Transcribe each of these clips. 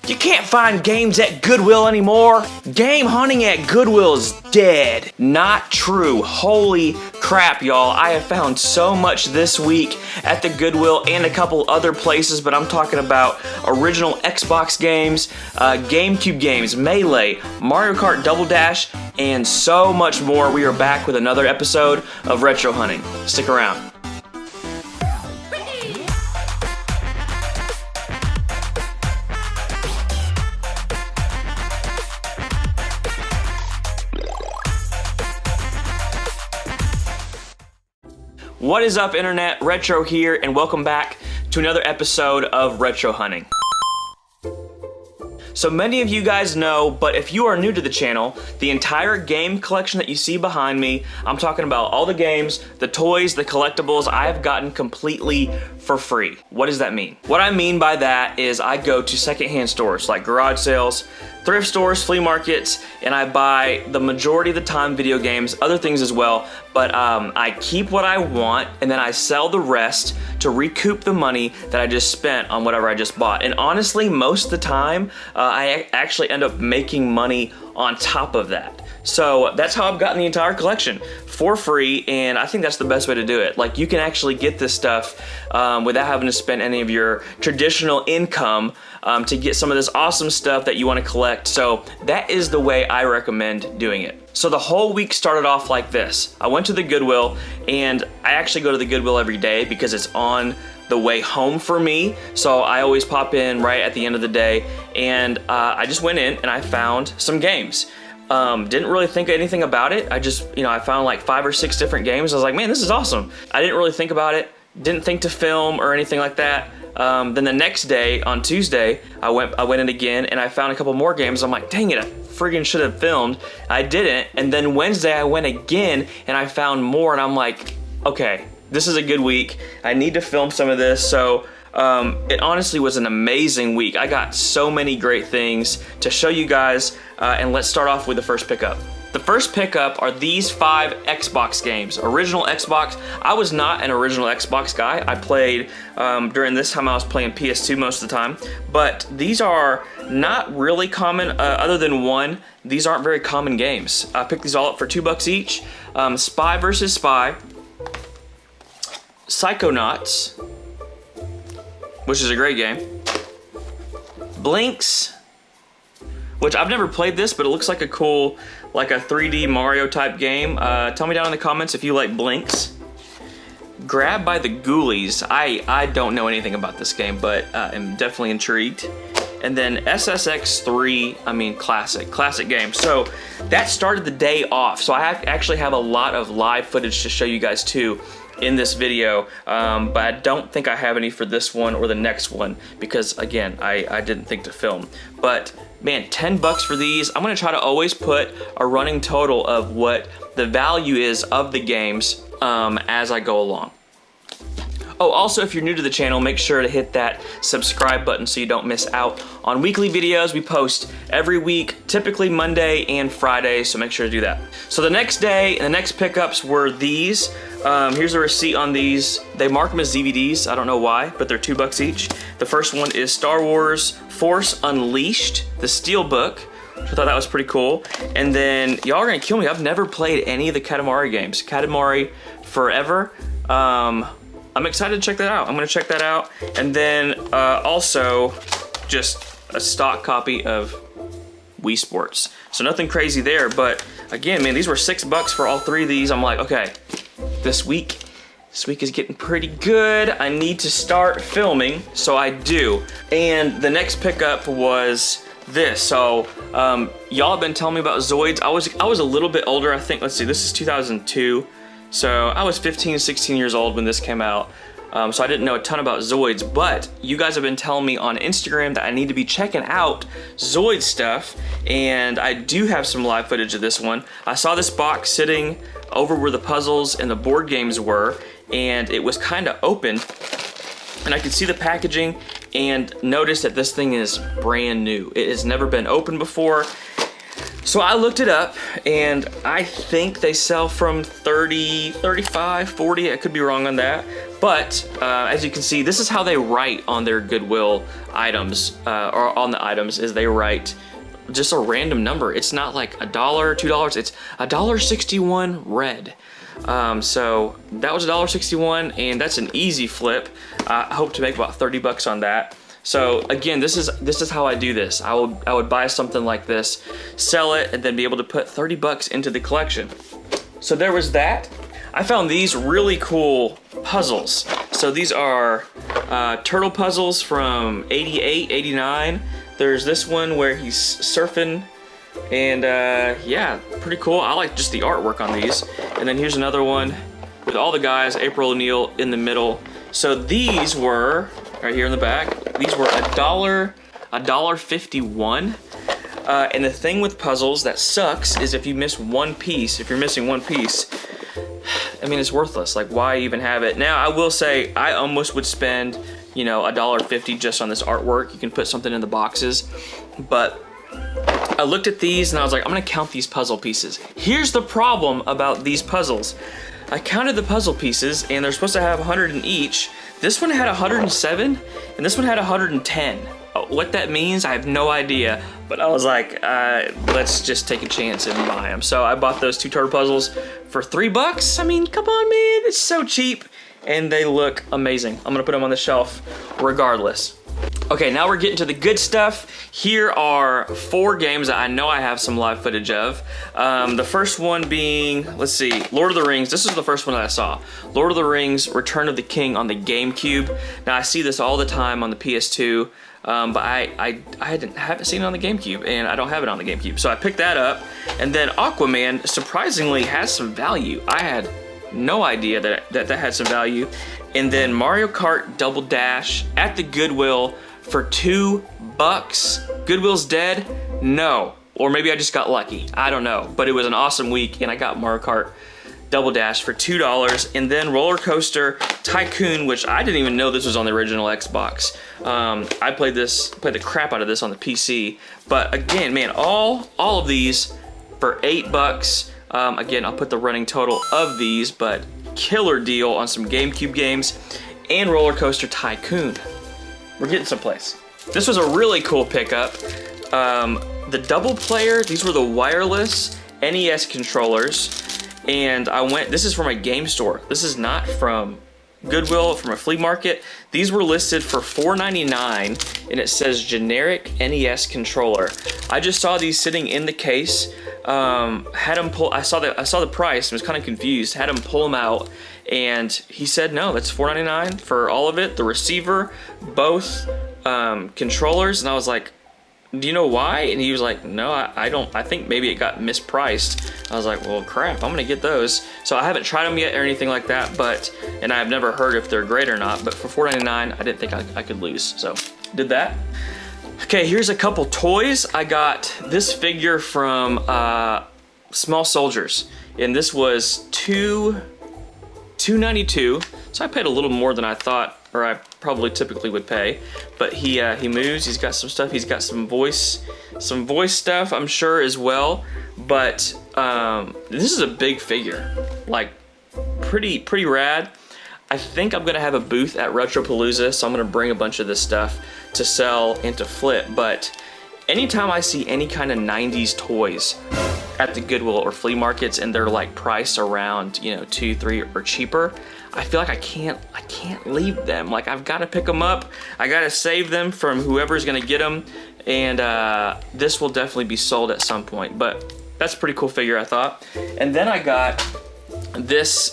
You can't find games at Goodwill anymore. Game hunting at Goodwill is dead. Not true. Holy crap, y'all. I have found so much this week at the Goodwill and a couple other places, but I'm talking about original Xbox games, GameCube games, Melee, Mario Kart Double Dash, and so much more. We are back with another episode of Retro Hunting. Stick around. What is up, Internet? Retro here, and welcome back to another episode of Retro Hunting. So many of you guys know, but if you are new to the channel, the entire game collection that you see behind me, I'm talking about all the games, the toys, the collectibles, I have gotten completely for free. What does that mean? What I mean by that is I go to secondhand stores like garage sales, thrift stores, flea markets, and I buy the majority of the time video games, other things as well, but I keep what I want and then I sell the rest to recoup the money that I just spent on whatever I just bought. And honestly, most of the time, I actually end up making money on top of that. So that's how I've gotten the entire collection for free, and I think that's the best way to do it. Like, you can actually get this stuff without having to spend any of your traditional income to get some of this awesome stuff that you want to collect. So that is the way I recommend doing it. So the whole week started off like this. I went to the Goodwill, and I actually go to the Goodwill every day because it's on the way home for me. So I always pop in right at the end of the day, and I just went in and I found some games. Didn't really think anything about it. I just, I found like 5 or 6 different games. I was like, man, this is awesome. I didn't really think about it. Didn't think to film or anything like that. Then the next day, on Tuesday, I went in again and I found a couple more games. I'm like, dang it, I friggin' should have filmed. I didn't. And then Wednesday I went again and I found more, and I'm like, okay, this is a good week. I need to film some of this. So it honestly was an amazing week. I got so many great things to show you guys, and let's start off with the first pickup. The first pickup are these 5 Xbox games. Original Xbox. I was not an original Xbox guy. I played, during this time I was playing PS2 most of the time, but these are not really common, other than one. These aren't very common games. I picked these all up for $2 each. Spy vs. Spy, Psychonauts, which is a great game, Blinks, which I've never played this, but it looks like a cool, like a 3D Mario type game. Tell me down in the comments if you like Blinks. Grab by the Ghoulies. I don't know anything about this game, but I'm definitely intrigued. And then SSX3, I mean, classic game. So that started the day off. So I actually have a lot of live footage to show you guys too in this video, but I don't think I have any for this one or the next one because, again, I didn't think to film. But man, $10 for these. I'm gonna try to always put a running total of what the value is of the games as I go along. Oh, also, if you're new to the channel, make sure to hit that subscribe button so you don't miss out on weekly videos. We post every week, typically Monday and Friday, so make sure to do that. So the next day, the next pickups were these. Here's a receipt on these. They mark them as DVDs. I don't know why, but they're $2 each. The first one is Star Wars Force Unleashed, the Steelbook. I thought that was pretty cool. And then, y'all are gonna kill me. I've never played any of the Katamari games. Katamari Forever. I'm excited to check that out. I'm gonna check that out. And then also just a stock copy of Wii Sports. So nothing crazy there, but again, man, these were $6 for all 3 of these. I'm like, okay, this week is getting pretty good. I need to start filming, so I do. And the next pickup was this. So y'all have been telling me about Zoids. I was a little bit older, I think. Let's see, this is 2002. So I was 15, 16 years old when this came out. So I didn't know a ton about Zoids, but you guys have been telling me on Instagram that I need to be checking out Zoid stuff, and I do have some live footage of this one. I saw this box sitting over where the puzzles and the board games were, and it was kind of open, and I could see the packaging and notice that this thing is brand new. It has never been opened before. So I looked it up, and I think they sell from 30, 35, 40. I could be wrong on that. But as you can see, this is how they write on their Goodwill items, or on the items, is they write just a random number. It's not like $1, $2, it's $1.61 red. So that was $1.61, and that's an easy flip. I hope to make about 30 bucks on that. So again, this is how I do this. I would buy something like this, sell it, and then be able to put 30 bucks into the collection. So there was that. I found these really cool puzzles. So these are turtle puzzles from 88, 89. There's this one where he's surfing, and yeah, pretty cool. I like just the artwork on these. And then here's another one with all the guys, April O'Neil in the middle. So these were, right here in the back, these were $1.51. And the thing with puzzles that sucks is if you miss one piece, if you're missing one piece, I mean, it's worthless. Like, why even have it? Now, I will say, I almost would spend, you know, $1.50 just on this artwork. You can put something in the boxes, but I looked at these and I was like, I'm gonna count these puzzle pieces. Here's the problem about these puzzles. I counted the puzzle pieces, and they're supposed to have 100 in each. This one had 107, and this one had 110. What that means, I have no idea, but I was like, let's just take a chance and buy them. So I bought those two turtle puzzles for $3. I mean, come on, man, it's so cheap, and they look amazing. I'm gonna put them on the shelf regardless. Okay, now we're getting to the good stuff. Here are 4 games that I know I have some live footage of. The first one being, let's see, Lord of the Rings. This is the first one that I saw. Lord of the Rings, Return of the King on the GameCube. Now I see this all the time on the PS2, but I haven't seen it on the GameCube, and I don't have it on the GameCube. So I picked that up, and then Aquaman surprisingly has some value. I had no idea that had some value. And then Mario Kart Double Dash at the Goodwill for $2. Goodwill's dead? No. Or maybe I just got lucky. I don't know. But it was an awesome week, and I got Mario Kart Double Dash for $2. And then Roller Coaster Tycoon, which I didn't even know this was on the original Xbox. I played the crap out of this on the PC. But again, man, all of these for $8. Again, I'll put the running total of these, but killer deal on some GameCube games and Roller Coaster Tycoon. We're getting someplace. This was a really cool pickup. The double player, these were the wireless NES controllers, and this is from a game store. This is not from Goodwill, from a flea market. These were listed for $4.99, and it says generic NES controller. I just saw these sitting in the case. Had him pull. I saw the price and was kind of confused. Had him pull them out, and he said no, that's $4.99 for all of it. The receiver, both controllers, and I was like, do you know why? And he was like, no, I don't. I think maybe it got mispriced. I was like, well, crap, I'm gonna get those. So I haven't tried them yet or anything like that, and I've never heard if they're great or not. But for $4.99, I didn't think I could lose. So did that. Okay, here's a couple toys. I got this figure from Small Soldiers, and this was $2.92. So I paid a little more than I thought, or I probably typically would pay. But he moves. He's got some stuff. He's got some voice stuff, I'm sure, as well. But this is a big figure, like pretty rad. I think I'm gonna have a booth at Retropalooza, so I'm gonna bring a bunch of this stuff to sell and to flip. But anytime I see any kind of 90s toys at the Goodwill or flea markets and they're like priced around, you know, $2, $3 or cheaper, I feel like I can't leave them. Like, I've got to pick them up. I got to save them from whoever's gonna get them, and this will definitely be sold at some point. But that's a pretty cool figure, I thought. And then I got this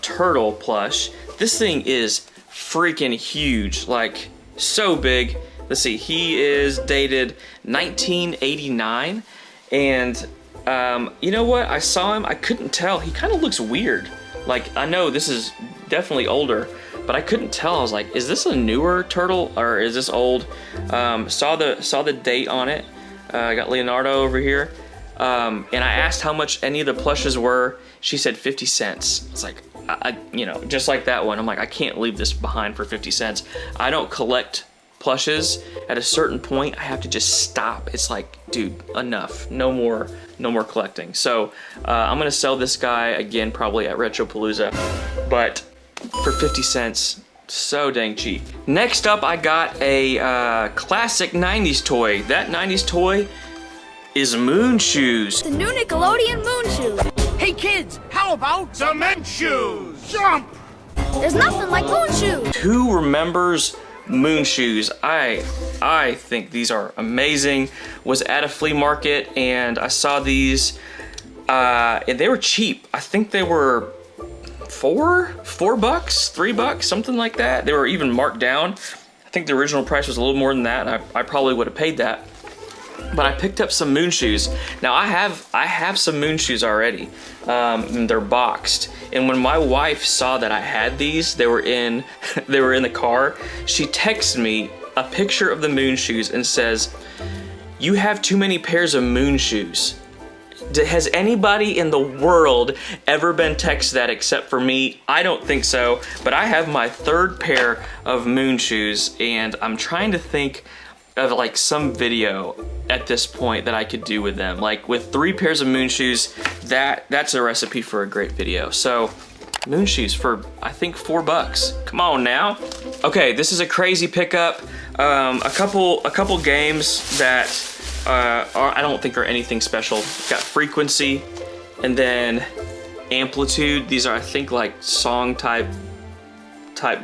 turtle plush. This thing is freaking huge, like so big. Let's see, he is dated 1989, and you know what? I saw him, I couldn't tell. He kind of looks weird. Like, I know this is definitely older, but I couldn't tell. I was like, is this a newer turtle or is this old? Saw the date on it. I got Leonardo over here. And I asked how much any of the plushes were. She said 50 cents. It's like, you know, just like that one. I'm like, I can't leave this behind for 50 cents. I don't collect plushes, at a certain point, I have to just stop. It's like, dude, enough. No more collecting. So I'm gonna sell this guy again, probably at Retropalooza, but for 50 cents, so dang cheap. Next up, I got a classic 90s toy. That 90s toy is Moon Shoes. The new Nickelodeon Moon Shoes. Hey kids, how about cement shoes? Jump! There's nothing like Moon Shoes. Who remembers Moon Shoes? I think these are amazing. Was at a flea market and I saw these, and they were cheap. I think they were $4, $3, something like that. They were even marked down. I think the original price was a little more than that, and I probably would have paid that. But I picked up some Moon Shoes. Now I have some Moon Shoes already. And they're boxed. And when my wife saw that I had these, they were in the car. She texted me a picture of the Moon Shoes and says, "You have too many pairs of Moon Shoes." Has anybody in the world ever been texted that except for me? I don't think so. But I have my third pair of Moon Shoes, and I'm trying to think of like some video at this point that I could do with them. Like with 3 pairs of Moon Shoes, that's a recipe for a great video. So Moon Shoes for I think $4. Come on now. Okay, this is a crazy pickup. A couple games that I don't think are anything special. Got Frequency and then Amplitude. These are I think like song type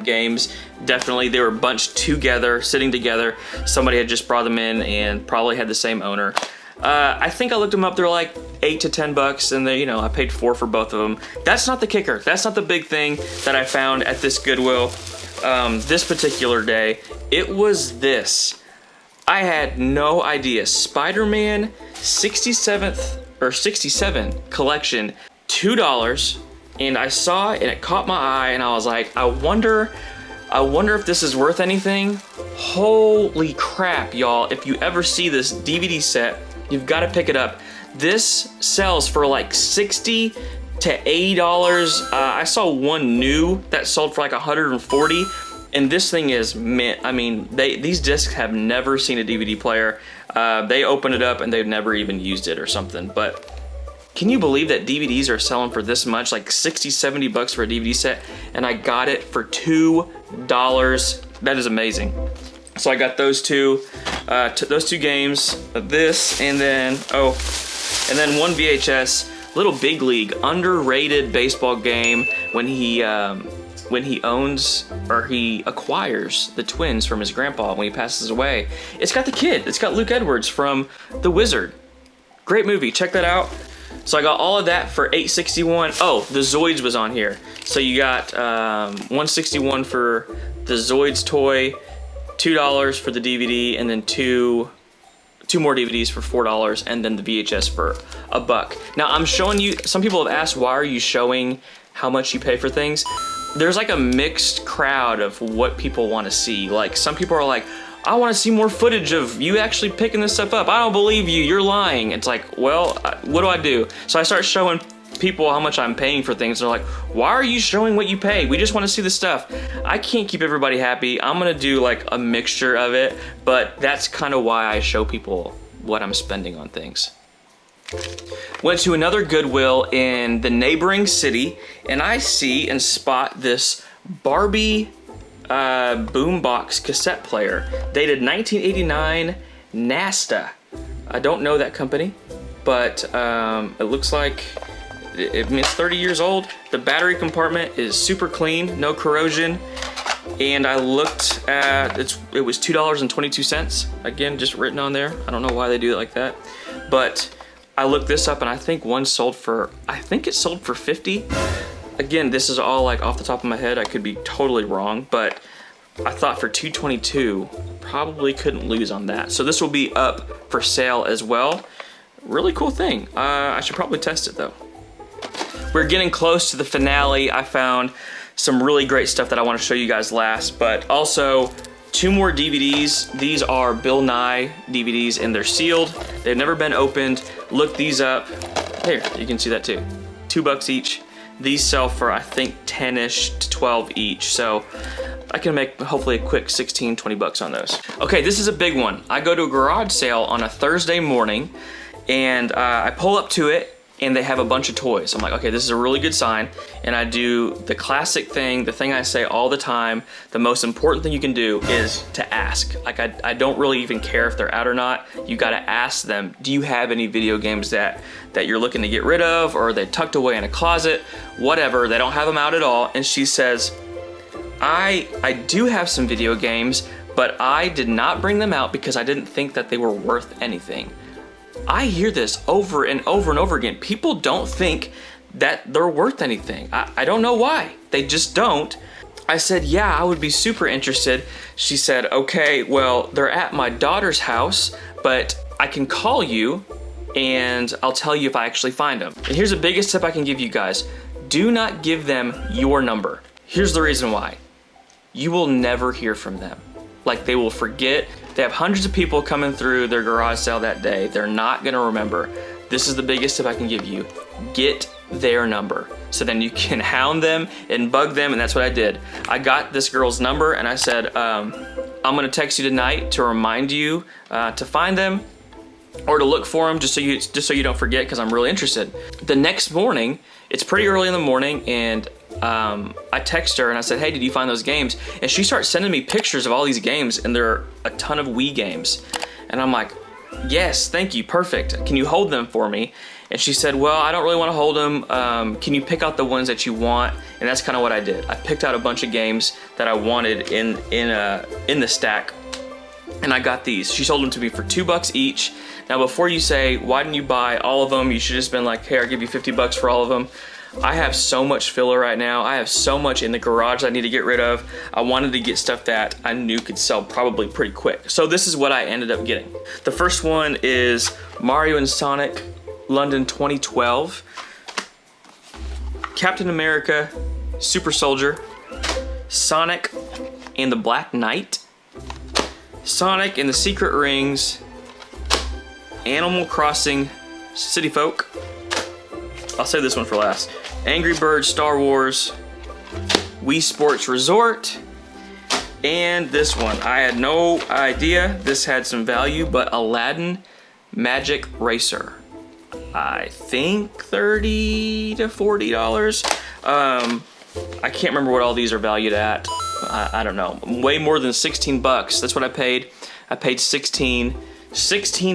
games. Definitely they were bunched together, sitting together. Somebody had just brought them in and probably had the same owner. I think I looked them up. They're like $8 to $10, and they, I paid $4 for both of them. That's not the kicker. That's not the big thing that I found at this Goodwill this particular day. It was this. I had no idea. Spider-Man 67 collection, $2. And I saw it and it caught my eye and I was like, I wonder if this is worth anything. Holy crap, y'all. If you ever see this DVD set, you've got to pick it up. This sells for like $60 to $80. I saw one new that sold for like $140, and this thing is mint. I mean, these discs have never seen a DVD player. They opened it up and they've never even used it or something, but can you believe that DVDs are selling for this much, like $60-70 for a DVD set, and I got it for $2. That is amazing. So I got those two games, this, and then one VHS, Little Big League, underrated baseball game when he acquires the twins from his grandpa when he passes away. It's got the kid. It's got Luke Edwards from The Wizard. Great movie. Check that out. So I got all of that for $8.61. Oh, the Zoids was on here. So you got $1.61 for the Zoids toy, $2 for the DVD, and then two more DVDs for $4, and then the VHS for $1. Now I'm showing you, some people have asked, why are you showing how much you pay for things? There's like a mixed crowd of what people want to see. Like some people are like, I want to see more footage of you actually picking this stuff up. I don't believe you, you're lying. It's like, well, what do I do? So I start showing people how much I'm paying for things. They're like, why are you showing what you pay? We just want to see the stuff. I can't keep everybody happy. I'm gonna do like a mixture of it, but that's kind of why I show people what I'm spending on things. Went to another Goodwill in the neighboring city, and I see and spot this Barbie boombox cassette player, dated 1989, Nasta. I don't know that company, but it looks like it's 30 years old. The battery compartment is super clean, no corrosion, and I looked at it was $2.22. Again, just written on there. I don't know why they do it like that, but I looked this up and I think one sold for, I think it sold for $50. Again, this is all like off the top of my head. I could be totally wrong, but I thought for $2.22, probably couldn't lose on that. So this will be up for sale as well. Really cool thing. I should probably test it though. We're getting close to the finale. I found some really great stuff that I want to show you guys last, but also 2 more DVDs. These are Bill Nye DVDs and they're sealed. They've never been opened. Look these up. Here, you can see that too. $2 each. These sell for I think 10-ish to 12 each. So I can make hopefully a quick 16, 20 bucks on those. Okay, this is a big one. I go to a garage sale on a Thursday morning, and I pull up to it, and they have a bunch of toys. I'm like, okay, this is a really good sign. And I do the classic thing, the thing I say all the time, the most important thing you can do is to ask. Like, I don't really even care if they're out or not. You gotta ask them, do you have any video games that you're looking to get rid of, or they tucked away in a closet, whatever, they don't have them out at all. And she says, I do have some video games, but I did not bring them out because I didn't think that they were worth anything. I hear this over and over and over again. People don't think that they're worth anything. I don't know why. They just don't. I said, yeah, I would be super interested. She said, okay, well, they're at my daughter's house, but I can call you and I'll tell you if I actually find them. And here's the biggest tip I can give you guys. Do not give them your number. Here's the reason why. You will never hear from them. Like, they will forget. They have hundreds of people coming through their garage sale that day. They're not gonna remember. This is the biggest tip I can give you. Get their number. So then you can hound them and bug them, and that's what I did. I got this girl's number and I said, I'm gonna text you tonight to remind you to find them or to look for them, just so you don't forget, because I'm really interested. The next morning, it's pretty early in the morning, and I text her and I said, hey, did you find those games? And she starts sending me pictures of all these games, and there are a ton of Wii games. And I'm like, yes, thank you, perfect. Can you hold them for me? And she said, well, I don't really want to hold them. Can you pick out the ones that you want? And that's kind of what I did. I picked out a bunch of games that I wanted in the stack, and I got these. She sold them to me for $2 each. Now, before you say, why didn't you buy all of them? You should have just been like, hey, I'll give you 50 bucks for all of them. I have so much filler right now. I have so much in the garage I need to get rid of. I wanted to get stuff that I knew could sell probably pretty quick. So this is what I ended up getting. The first one is Mario and Sonic London 2012, Captain America Super Soldier, Sonic and the Black Knight, Sonic and the Secret Rings, Animal Crossing City Folk. I'll save this one for last. Angry Birds Star Wars, Wii Sports Resort, and this one. I had no idea this had some value, but Aladdin Magic Racer. I think $30 to $40. I can't remember what all these are valued at. I don't know. Way more than 16 bucks. That's what I paid. I paid 16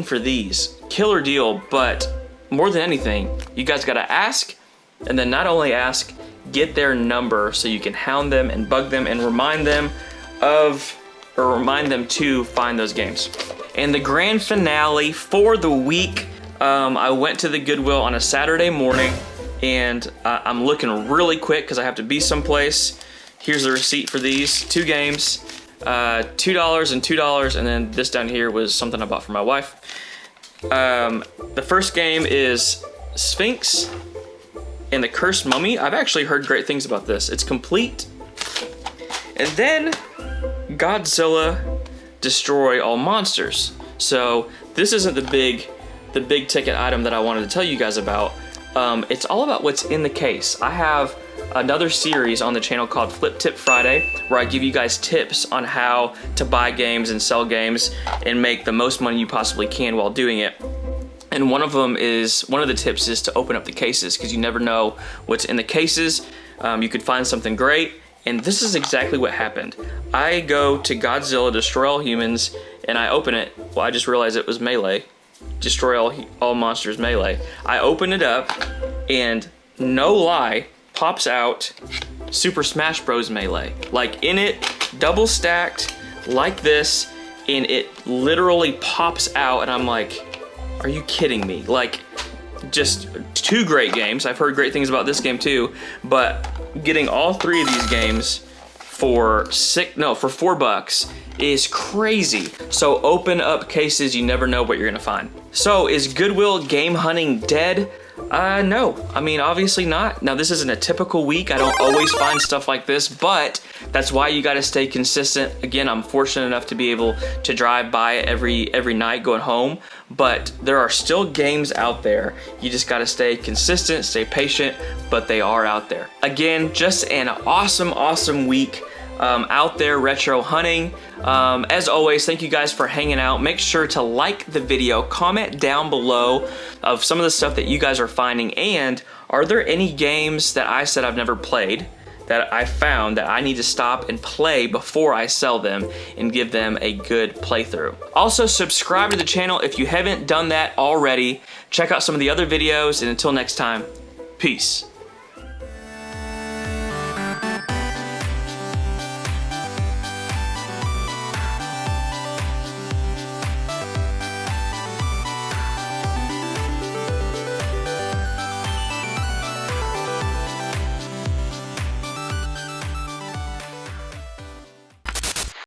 for these. Killer deal, but more than anything, you guys gotta ask, and then not only ask, get their number so you can hound them and bug them and remind them to find those games. And the grand finale for the week, I went to the Goodwill on a Saturday morning, and I'm looking really quick because I have to be someplace. Here's the receipt for these 2 games, $2 and $2, and then this down here was something I bought for my wife. The first game is Sphinx and the Cursed Mummy. I've actually heard great things about this. It's complete. And then Godzilla Destroy All Monsters. So this isn't the big ticket item that I wanted to tell you guys about. It's all about what's in the case. I have another series on the channel called Flip Tip Friday, where I give you guys tips on how to buy games and sell games and make the most money you possibly can while doing it. And one of the tips is to open up the cases, because you never know what's in the cases. You could find something great, and this is exactly what happened. I go to Godzilla Destroy All Humans, and I open it. Well, I just realized it was Melee. Destroy all Monsters Melee. I open it up, and no lie, pops out Super Smash Bros. Melee. Like, in it, double stacked, like this, and it literally pops out, and I'm like, are you kidding me? Like, just 2 great games. I've heard great things about this game too, but getting all 3 of these games for $4 is crazy. So open up cases, you never know what you're gonna find. So is Goodwill game hunting dead? No, I mean, obviously not. Now, this isn't a typical week. I don't always find stuff like this, but that's why you gotta stay consistent. Again, I'm fortunate enough to be able to drive by it every night going home, but there are still games out there. You just gotta stay consistent, stay patient, but they are out there. Again, just an awesome week. out there retro hunting. As always, thank you guys for hanging out. Make sure to like the video, comment down below of some of the stuff that you guys are finding, and are there any games that I said I've never played that I found that I need to stop and play before I sell them and give them a good playthrough. Also, subscribe to the channel if you haven't done that already. Check out some of the other videos, and until next time, peace.